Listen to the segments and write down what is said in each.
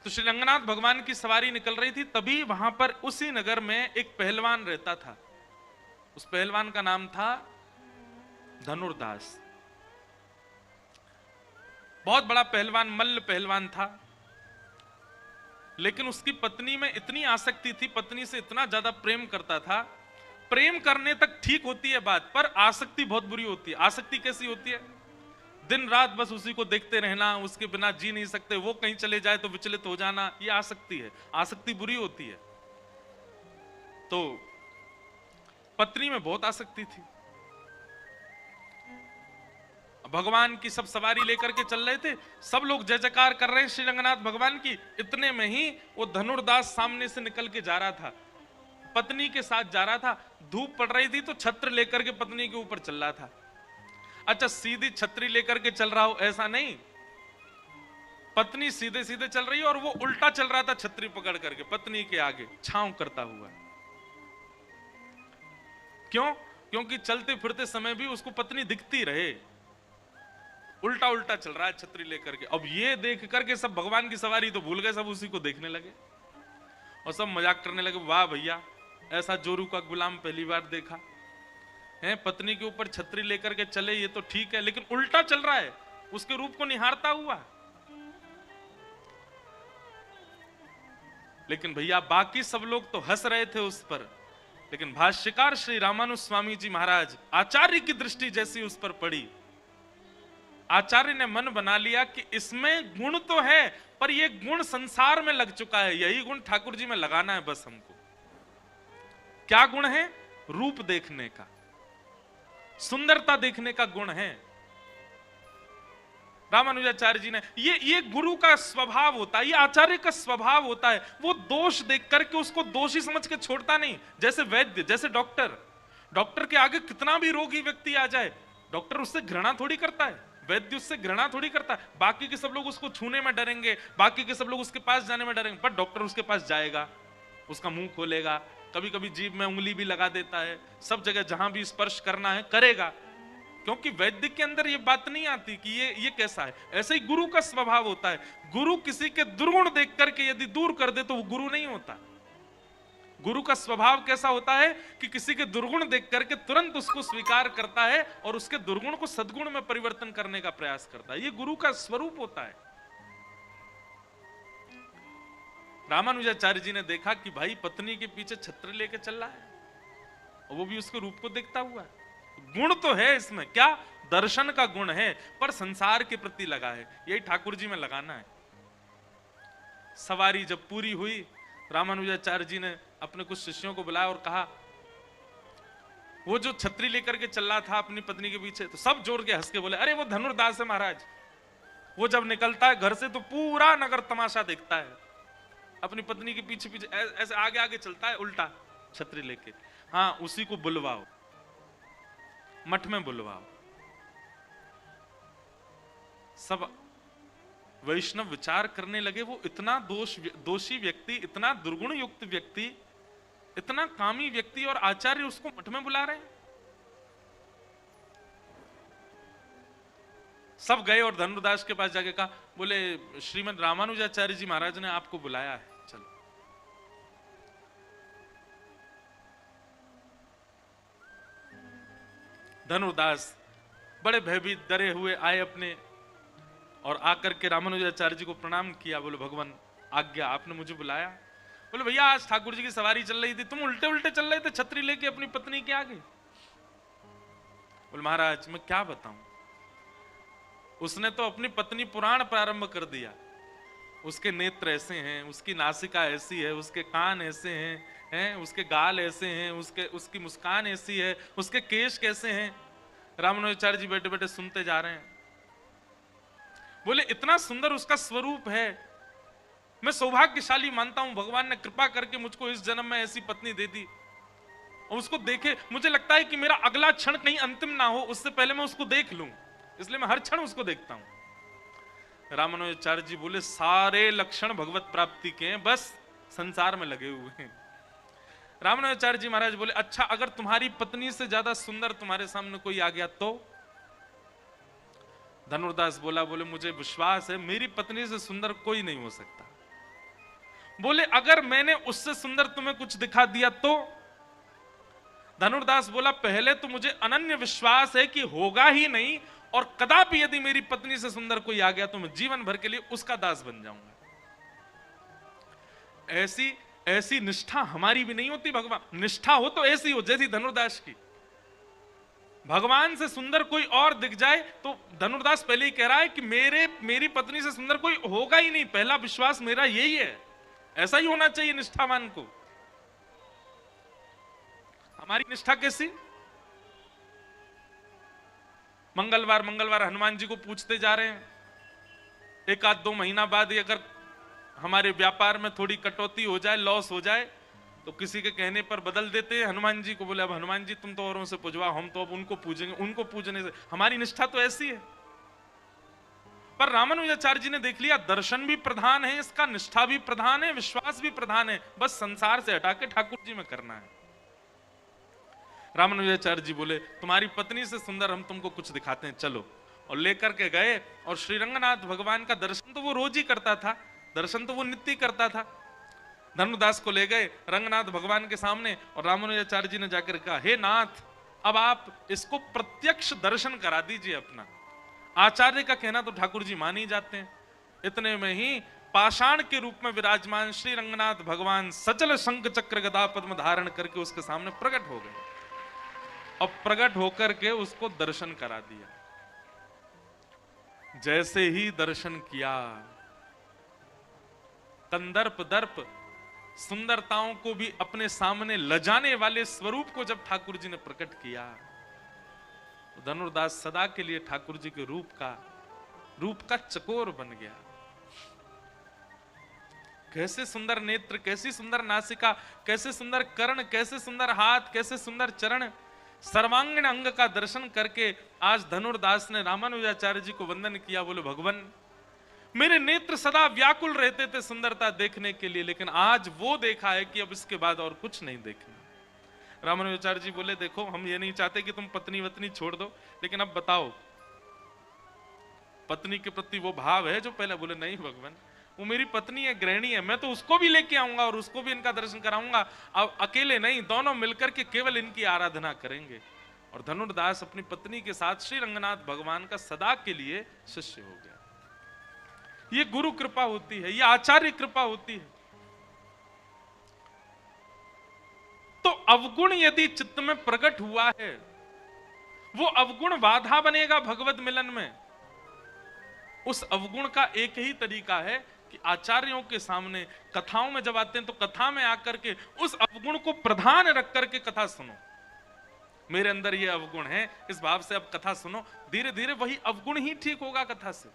तो श्री रंगनाथ भगवान की सवारी निकल रही थी, तभी वहां पर उसी नगर में एक पहलवान रहता था। उस पहलवान का नाम था धनुर्दास। बहुत बड़ा पहलवान, मल्ल पहलवान था। लेकिन उसकी पत्नी में इतनी आसक्ति थी, पत्नी से इतना ज्यादा प्रेम करता था। प्रेम करने तक ठीक होती है बात, पर आसक्ति बहुत बुरी होती है। आसक्ति कैसी होती है? दिन रात बस उसी को देखते रहना, उसके बिना जी नहीं सकते, वो कहीं चले जाए तो विचलित हो जाना, ये आसक्ति है। आसक्ति बुरी होती है। तो पत्नी में बहुत आसक्ति थी। भगवान की सब सवारी लेकर के चल रहे थे, सब लोग जय जयकार कर रहे हैं श्री रंगनाथ भगवान की। इतने में ही वो धनुर्दास सामने से निकल के जा रहा था, पत्नी के साथ जा रहा था। धूप पड़ रही थी तो छत्र लेकर के पत्नी के ऊपर चल रहा था। अच्छा, सीधी छतरी लेकर के चल रहा हो ऐसा नहीं, पत्नी सीधे सीधे चल रही है और वो उल्टा चल रहा था, छतरी पकड़ करके पत्नी के आगे छांव करता हुआ। क्यों? क्योंकि चलते फिरते समय भी उसको पत्नी दिखती रहे। उल्टा उल्टा चल रहा है छतरी लेकर के। अब ये देख करके सब भगवान की सवारी तो भूल गए, सब उसी को देखने लगे और सब मजाक करने लगे। वाह भैया, ऐसा जोरू का गुलाम पहली बार देखा है, पत्नी के ऊपर छतरी लेकर के चले ये तो ठीक है, लेकिन उल्टा चल रहा है, उसके रूप को निहारता हुआ। लेकिन भैया बाकी सब लोग तो हंस रहे थे उस पर, लेकिन भाष्यकार श्री रामानुज स्वामी जी महाराज, आचार्य की दृष्टि जैसी उस पर पड़ी, आचार्य ने मन बना लिया कि इसमें गुण तो है, पर यह गुण संसार में लग चुका है, यही गुण ठाकुर जी में लगाना है बस हमको। क्या गुण है? रूप देखने का, सुंदरता देखने का गुण है। रामानुजाचार्य जी ने ये गुरु का स्वभाव होता है, ये आचार्य का स्वभाव होता है। वो दोष देख करके उसको दोषी समझ के छोड़ता नहीं। जैसे वैद्य, जैसे डॉक्टर के आगे कितना भी रोगी व्यक्ति आ जाए, डॉक्टर उससे घृणा थोड़ी करता है, वैद्य उससे घृणा थोड़ी करता है। बाकी के सब लोग उसको छूने में डरेंगे, बाकी के सब लोग उसके पास जाने में डरेंगे, पर डॉक्टर उसके पास जाएगा, उसका मुंह खोलेगा, कभी कभी जीभ में उंगली भी लगा देता है, सब जगह जहां भी स्पर्श करना है करेगा, क्योंकि वैद्य के अंदर ये बात नहीं आती कि ये कैसा है। ऐसे ही गुरु का स्वभाव होता है। गुरु किसी के दुर्गुण देख करके यदि दूर कर दे तो वो गुरु नहीं होता। गुरु का स्वभाव कैसा होता है कि किसी के दुर्गुण देख करके तुरंत उसको स्वीकार करता है और उसके दुर्गुण को सद्गुण में परिवर्तन करने का प्रयास करता है। ये गुरु का स्वरूप होता है। रामानुजाचार्य जी ने देखा कि भाई पत्नी के पीछे छत्र लेके चल रहा है और वो भी उसके रूप को देखता हुआ है। गुण तो है इसमें, क्या? दर्शन का गुण है, पर संसार के प्रति लगा है। यही ठाकुर जी में लगाना है। सवारी जब पूरी हुई, रामानुजाचार्य जी ने अपने कुछ शिष्यों को बुलाया और कहा, वो जो छतरी लेकर के चल रहा था अपनी पत्नी के पीछे, तो सब जोर के हंस के बोले, अरे वो धनुर्दास है महाराज, वो जब निकलता है घर से तो पूरा नगर तमाशा देखता है, अपनी पत्नी के पीछे पीछे ऐसे आगे आगे चलता है उल्टा छतरी लेके। हाँ, उसी को बुलवाओ, मठ में बुलवाओ। सब वैष्णव विचार करने लगे, वो इतना दोषी व्यक्ति, इतना दुर्गुण युक्त व्यक्ति, इतना कामी व्यक्ति, और आचार्य उसको मठ में बुला रहे हैं। सब गए और धनुर्दास के पास जाके कहा, बोले श्रीमद रामानुजाचार्य जी महाराज ने आपको बुलाया है, चलो। धनुर्दास बड़े भयभीत डरे हुए आए अपने, और आकर के रामानुजाचार्य जी को प्रणाम किया। बोले भगवान आज्ञा, आपने मुझे बुलाया? बोले भैया आज ठाकुर जी की सवारी चल रही थी, तुम उल्टे उल्टे चल रहे थे छतरी लेके अपनी पत्नी के आगे। बोले महाराज मैं क्या बताऊं, उसने तो अपनी पत्नी पुराण प्रारंभ कर दिया। उसके नेत्र ऐसे हैं, उसकी नासिका ऐसी है, उसके कान ऐसे हैं, उसके गाल ऐसे हैं, उसकी मुस्कान ऐसी है, उसके केश कैसे हैं। रामानुजाचार्य जी बैठे बैठे सुनते जा रहे हैं। बोले इतना सुंदर उसका स्वरूप है, मैं सौभाग्यशाली मानता हूं, भगवान ने कृपा करके मुझको इस जन्म में ऐसी पत्नी दे दी। और उसको देखे मुझे लगता है कि मेरा अगला क्षण कहीं अंतिम ना हो, उससे पहले मैं उसको देख लूं, इसलिए मैं हर क्षण उसको देखता हूं। रामानुजाचार्य जी बोले सारे लक्षण भगवत प्राप्ति के हैं, बस संसार में लगे हुए हैं। रामानुजाचार्य जी महाराज बोले अच्छा, अगर तुम्हारी पत्नी से ज्यादा सुंदर तुम्हारे सामने कोई आ गया तो? धनुर्दास बोला, बोले मुझे विश्वास है मेरी पत्नी से सुंदर कोई नहीं हो सकता। बोले अगर मैंने उससे सुंदर तुम्हें कुछ दिखा दिया तो? धनुर्दास बोला पहले तो मुझे अनन्य विश्वास है कि होगा ही नहीं, और कदापि यदि मेरी पत्नी से सुंदर कोई आ गया तो मैं जीवन भर के लिए उसका दास बन जाऊंगा। ऐसी ऐसी निष्ठा हमारी भी नहीं होती। भगवान निष्ठा हो तो ऐसी हो जैसी धनुर्दास की। भगवान से सुंदर कोई और दिख जाए तो धनुर्दास पहले ही कह रहा है कि मेरी पत्नी से सुंदर कोई होगा ही नहीं, पहला विश्वास मेरा यही है। ऐसा ही होना चाहिए निष्ठावान को। हमारी निष्ठा कैसी? मंगलवार मंगलवार हनुमान जी को पूछते जा रहे हैं, एक आध 2 महीना बाद अगर हमारे व्यापार में थोड़ी कटौती हो जाए, लॉस हो जाए, तो किसी के कहने पर बदल देते हैं हनुमान जी को। बोले अब हनुमान जी तुम तो औरों से पूजवा, हम तो अब उनको पूजेंगे। उनको पूजने से हमारी निष्ठा तो ऐसी है। पर रामानुजाचार्य जी ने देख लिया दर्शन भी प्रधान है इसका, निष्ठा भी प्रधान है, विश्वास भी प्रधान है, बस संसार से हटा के ठाकुर जी में करना है। रामानुजाचार्य जी बोले तुम्हारी पत्नी से सुंदर हम तुमको कुछ दिखाते हैं, चलो। और लेकर के गए, और श्री रंगनाथ भगवान का दर्शन तो वो रोज ही करता था, दर्शन तो वो नित्य करता था। धनुर्दास को ले गए रंगनाथ भगवान के सामने, और रामानुजाचार्य जी ने जाकर कहा हे नाथ, अब आप इसको प्रत्यक्ष दर्शन करा दीजिए अपना। आचार्य का कहना तो ठाकुर जी मान ही जाते हैं। इतने में ही पाषाण के रूप में विराजमान श्री रंगनाथ भगवान सचल शंख चक्र गदा पद्म धारण करके उसके सामने प्रकट हो गए, और प्रकट होकर के उसको दर्शन करा दिया। जैसे ही दर्शन किया, कंदर्प दर्प सुंदरताओं को भी अपने सामने लजाने वाले स्वरूप को जब ठाकुर जी ने प्रकट किया, तो धनुर्दास सदा के लिए ठाकुर जी के रूप का चकोर बन गया। कैसे सुंदर नेत्र, कैसी सुंदर नासिका, कैसे सुंदर कर्ण, कैसे सुंदर हाथ, कैसे सुंदर चरण, सर्वांगीण अंग का दर्शन करके आज धनुर्दास ने रामानुजाचार्य जी को वंदन किया। बोले भगवान मेरे नेत्र सदा व्याकुल रहते थे सुंदरता देखने के लिए, लेकिन आज वो देखा है कि अब इसके बाद और कुछ नहीं देखना। रामानुजाचार्य जी बोले देखो हम ये नहीं चाहते कि तुम पत्नी वत्नी छोड़ दो, लेकिन अब बताओ पत्नी के प्रति वो भाव है जो पहले? बोले नहीं भगवान, वो मेरी पत्नी है, गृहिणी है, मैं तो उसको भी लेके आऊंगा और उसको भी इनका दर्शन कराऊंगा। अब अकेले नहीं, दोनों मिलकर के केवल इनकी आराधना करेंगे। और धनुर्दास अपनी पत्नी के साथ श्री रंगनाथ भगवान का सदा के लिए शिष्य हो गया। ये गुरु कृपा होती है, ये आचार्य कृपा होती है। तो अवगुण यदि चित्त में प्रकट हुआ है, वो अवगुण बाधा बनेगा भगवत मिलन में। उस अवगुण का एक ही तरीका है कि आचार्यों के सामने कथाओं में जब आते हैं तो कथा में आकर के उस अवगुण को प्रधान रख करके कथा सुनो। मेरे अंदर ये अवगुण है, इस भाव से अब कथा सुनो, धीरे धीरे वही अवगुण ही ठीक होगा कथा से।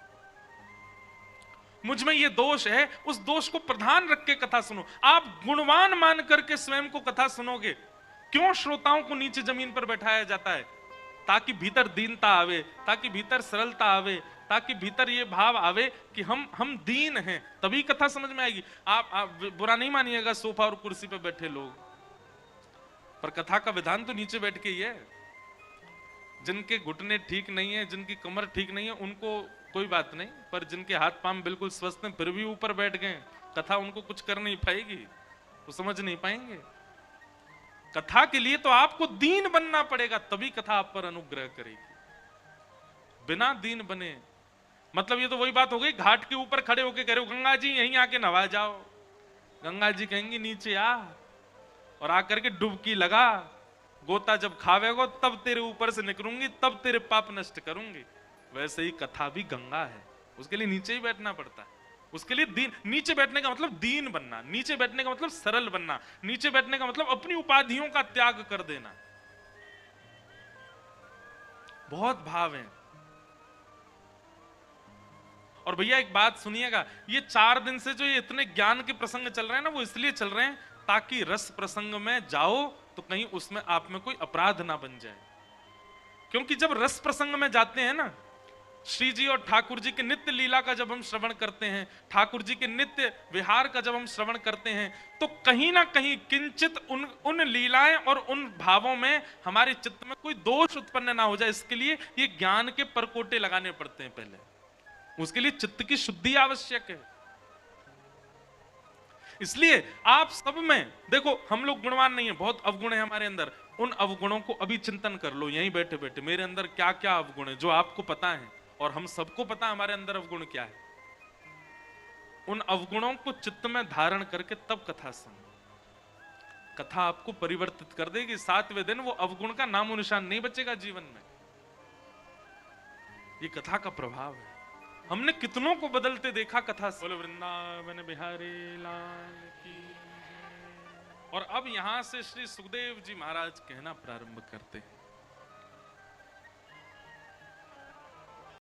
मुझ में ये दोष है, उस दोष को प्रधान रख के कथा सुनो। आप गुणवान मान करके स्वयं को कथा सुनोगे। क्यों श्रोताओं को नीचे जमीन पर बैठाया जाता है? ताकि भीतर दीनता आवे, ताकि भीतर सरलता आवे, ताकि भीतर ये भाव आवे कि हम दीन हैं, तभी कथा समझ में आएगी। आप बुरा नहीं मानिएगा सोफा और कुर्सी पे बैठे लोग, पर कथा का विधान तो नीचे बैठ के ही है। जिनके घुटने ठीक नहीं है, जिनकी कमर ठीक नहीं है, उनको कोई बात नहीं, पर जिनके हाथ पांव बिल्कुल स्वस्थ हैं फिर भी ऊपर बैठ गए, कथा उनको कुछ कर नहीं पाएगी, वो समझ नहीं पाएंगे। कथा के लिए तो आपको दीन बनना पड़ेगा, तभी कथा आप पर अनुग्रह करेगी। बिना दीन बने मतलब ये तो वही बात हो गई, घाट के ऊपर खड़े होके कह रहे हो गंगा जी यहीं आके नहा जाओ, गंगा जी कहेंगी नीचे आ और आकर के डुबकी लगा, गोता जब खावेगो तब तेरे ऊपर से निकलूंगी, तब तेरे पाप नष्ट करूंगी। वैसे ही कथा भी गंगा है, उसके लिए नीचे ही बैठना पड़ता है। उसके लिए दीन, नीचे बैठने का मतलब दीन बनना, नीचे बैठने का मतलब सरल बनना, नीचे बैठने का मतलब अपनी उपाधियों का त्याग कर देना। बहुत भाव है। और भैया एक बात सुनिएगा, ये 4 दिन से जो ये इतने ज्ञान के प्रसंग चल रहे हैं ना, वो इसलिए चल रहे हैं ताकि रस प्रसंग में जाओ तो कहीं उसमें आप में कोई अपराध ना बन जाए। क्योंकि जब रस प्रसंग में जाते हैं ना, श्री जी और ठाकुर जी के नित्य लीला का जब हम श्रवण करते हैं, ठाकुर जी के नित्य विहार का जब हम श्रवण करते हैं, तो कहीं ना कहीं किंचित उन लीलाएं और उन भावों में हमारे चित्त में कोई दोष उत्पन्न ना हो जाए, इसके लिए ये ज्ञान के परकोटे लगाने पड़ते हैं। पहले उसके लिए चित्त की शुद्धि आवश्यक है। इसलिए आप सब में देखो, हम लोग गुणवान नहीं है, बहुत अवगुण है हमारे अंदर। उन अवगुणों को अभी चिंतन कर लो यहीं बैठे बैठे, मेरे अंदर क्या क्या अवगुण है जो आपको पता है और हम सबको पता है हमारे अंदर अवगुण क्या है। उन अवगुणों को चित्त में धारण करके तब कथा सुनो। कथा आपको परिवर्तित कर देगी। 7वें दिन वो अवगुण का नामो निशान नहीं बचेगा जीवन में। ये कथा का प्रभाव है। हमने कितनों को बदलते देखा कथा से। बोलो वृंदावन बिहारी लाल की जय। और अब यहां से श्री सुखदेव जी महाराज कहना प्रारंभ करते हैं।